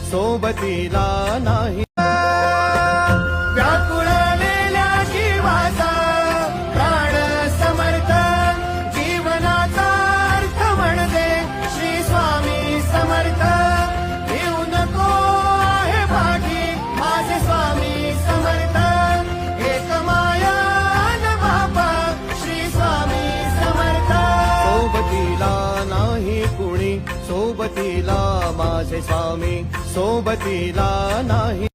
सोबतीला नाही. व्याकुळलेल्या जीवाचा प्राण समर्थ, जीवनाचा अर्थ म्हणजे श्री स्वामी समर्थ. येऊ नको आहे पाठी माझे स्वामी समर्थ, एक माया न बापा श्री स्वामी समर्थ. सोबतीला नाही कुणी, सोबतीला माझे स्वामी, सोबतीला नाही.